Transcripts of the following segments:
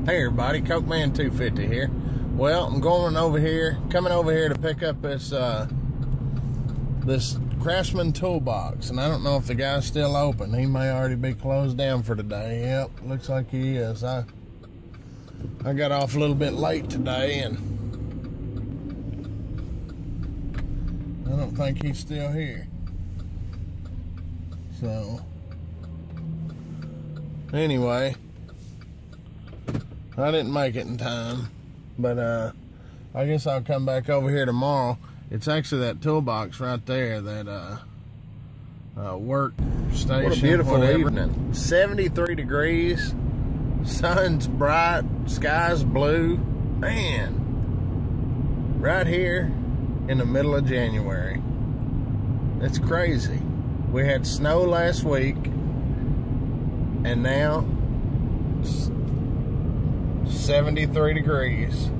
Hey everybody, Cokeman 250 here. Well, I'm coming over here to pick up this this Craftsman toolbox, and I don't know if the guy's still open. He may already be closed down for today. Yep, looks like he is. I got off a little bit late today, and I don't think he's still here. So, anyway, I didn't make it in time, but I guess I'll come back over here tomorrow. It's actually that toolbox right there, that work station. What a beautiful evening. 73 degrees, sun's bright, sky's blue. Man, right here in the middle of January. It's crazy. We had snow last week, and now 73 degrees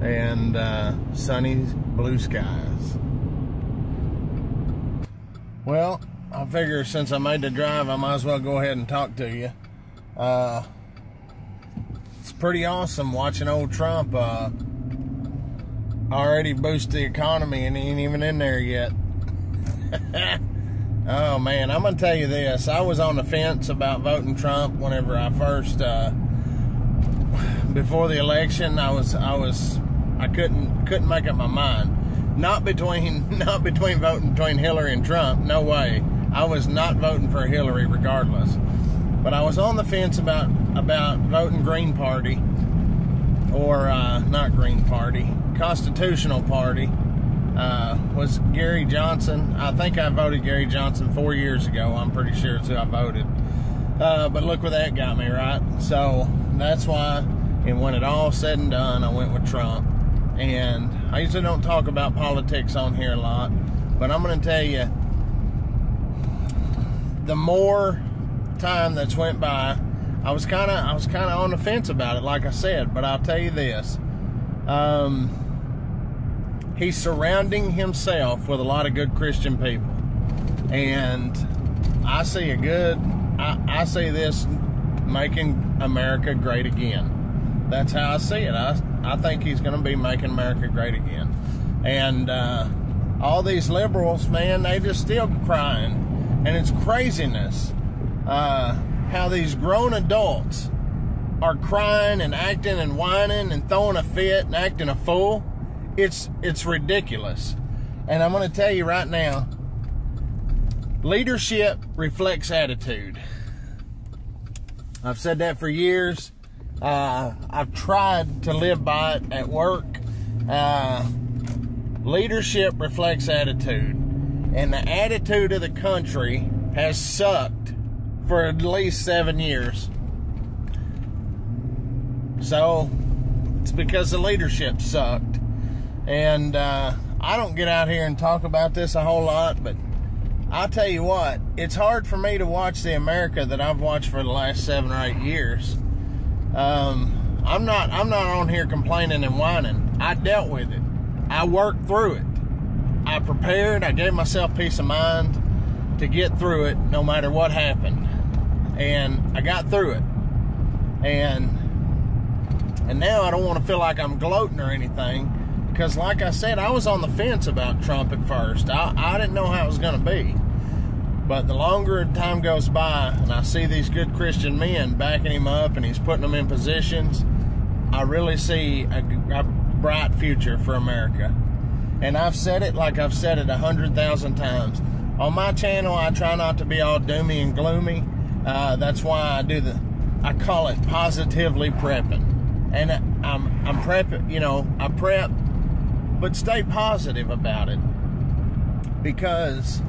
and sunny blue skies. Well, I figure since I made the drive, I might as well go ahead and talk to you. It's pretty awesome watching old Trump already boost the economy, and he ain't even in there yet. Oh man, I'm gonna tell you this. I was on the fence about voting Trump whenever I first before the election. I couldn't make up my mind. Not between voting between Hillary and Trump. No way. I was not voting for Hillary regardless. But I was on the fence about voting Green Party, or not Green Party, Constitutional Party. Was Gary Johnson. I think I voted Gary Johnson 4 years ago. I'm pretty sure it's who I voted. But look where that got me, right? So that's why, and when it all said and done, I went with Trump. And I usually don't talk about politics on here a lot, but I'm going to tell you, the more time that's went by, I was kind of on the fence about it, like I said. But I'll tell you this. He's surrounding himself with a lot of good Christian people, and I see I see this making America great again. That's how I see it. I think he's going to be making America great again. And all these liberals, man, they just still crying, and it's craziness how these grown adults are crying and acting and whining and throwing a fit and acting a fool. It's ridiculous. And I'm going to tell you right now, leadership reflects attitude. I've said that for years. I've tried to live by it at work. Leadership reflects attitude. And the attitude of the country has sucked for at least 7 years. So, it's because the leadership sucked. And I don't get out here and talk about this a whole lot, but I'll tell you what, it's hard for me to watch the America that I've watched for the last 7 or 8 years. I'm not on here complaining and whining. I dealt with it. I worked through it. I prepared. I gave myself peace of mind to get through it no matter what happened. And I got through it. And now I don't want to feel like I'm gloating or anything. Because like I said, I was on the fence about Trump at first. I didn't know how it was going to be. But the longer time goes by, and I see these good Christian men backing him up, and he's putting them in positions, I really see a bright future for America. And I've said it like I've said it 100,000 times. On my channel, I try not to be all doomy and gloomy. That's why I call it positively prepping. And I'm prepping, I prep, but stay positive about it, because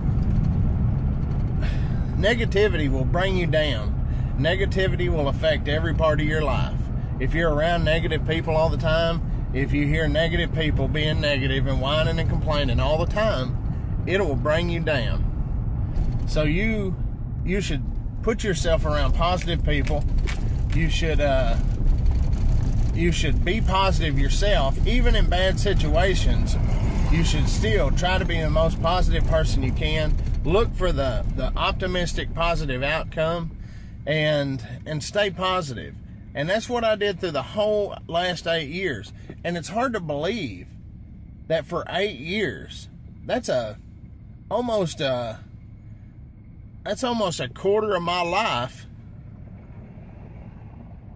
negativity will bring you down. Negativity will affect every part of your life. If you're around negative people all the time, if you hear negative people being negative and whining and complaining all the time, it will bring you down. So you should put yourself around positive people. You should be positive yourself. Even in bad situations, you should still try to be the most positive person you can. Look for the optimistic, positive outcome, and stay positive. And that's what I did through the whole last 8 years. And it's hard to believe that for 8 years, that's almost a quarter of my life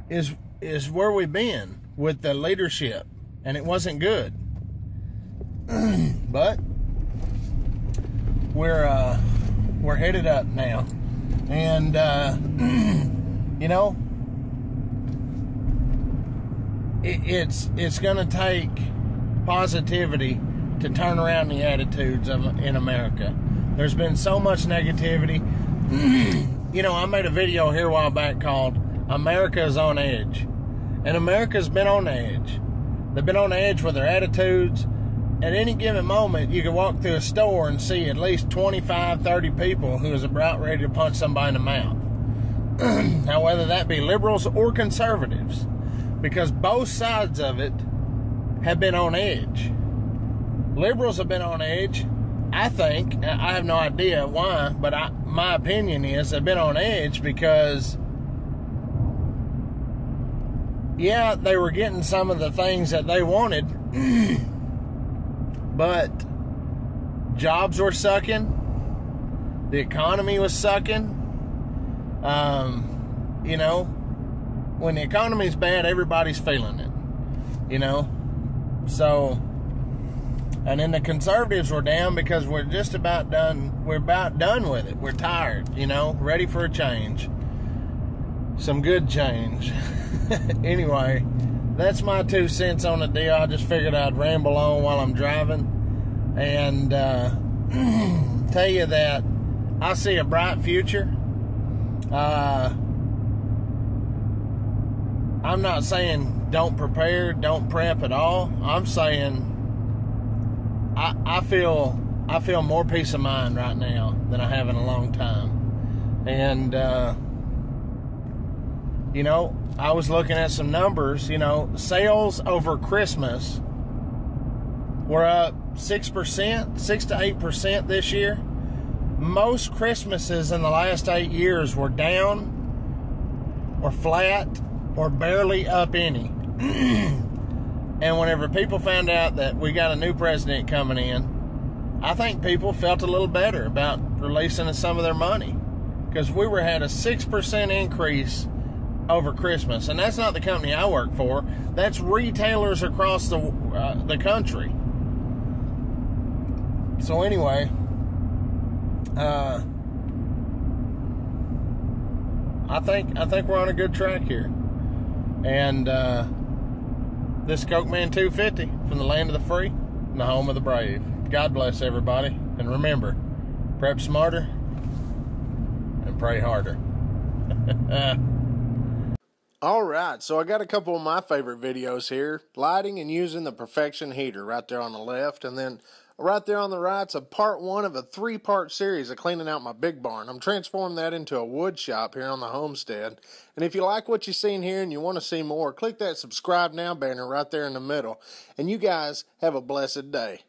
is where we've been with the leadership, and it wasn't good. But we're headed up now, and you know, it's going to take positivity to turn around the attitudes in America. There's been so much negativity. You know, I made a video here a while back called America is on Edge. And America's been on edge. They've been on edge with their attitudes. At any given moment, you can walk through a store and see at least 25, 30 people who is about ready to punch somebody in the mouth. Now, whether that be liberals or conservatives, because both sides of it have been on edge. Liberals have been on edge. I think, I have no idea why, but my opinion is they've been on edge because, yeah, they were getting some of the things that they wanted, but jobs were sucking, the economy was sucking. You know, when the economy's bad, everybody's feeling it, you know. So, and then the conservatives were down because we're just about done. We're about done with it. We're tired, you know, ready for a change. Some good change. Anyway, that's my 2 cents on the deal. I just figured I'd ramble on while I'm driving and tell you that I see a bright future. I'm not saying don't prepare, don't prep at all. I'm saying I feel more peace of mind right now than I have in a long time. And you know, I was looking at some numbers. You know, sales over Christmas were up 6%, 6 to 8% this year. Most Christmases in the last 8 years were down or flat or barely up any. And whenever people found out that we got a new president coming in, I think people felt a little better about releasing some of their money, because we had a 6% increase over Christmas, and that's not the company I work for. That's retailers across the country. So anyway, I think we're on a good track here, and this Cokeman 250 from the land of the free and the home of the brave. God bless everybody, and remember, prep smarter and pray harder. Alright, so I got a couple of my favorite videos here. Lighting and using the Perfection heater right there on the left. And then right there on the right's a part 1 of a 3-part series of cleaning out my big barn. I'm transforming that into a wood shop here on the homestead. And if you like what you've seen here and you want to see more, click that subscribe now banner right there in the middle. And you guys have a blessed day.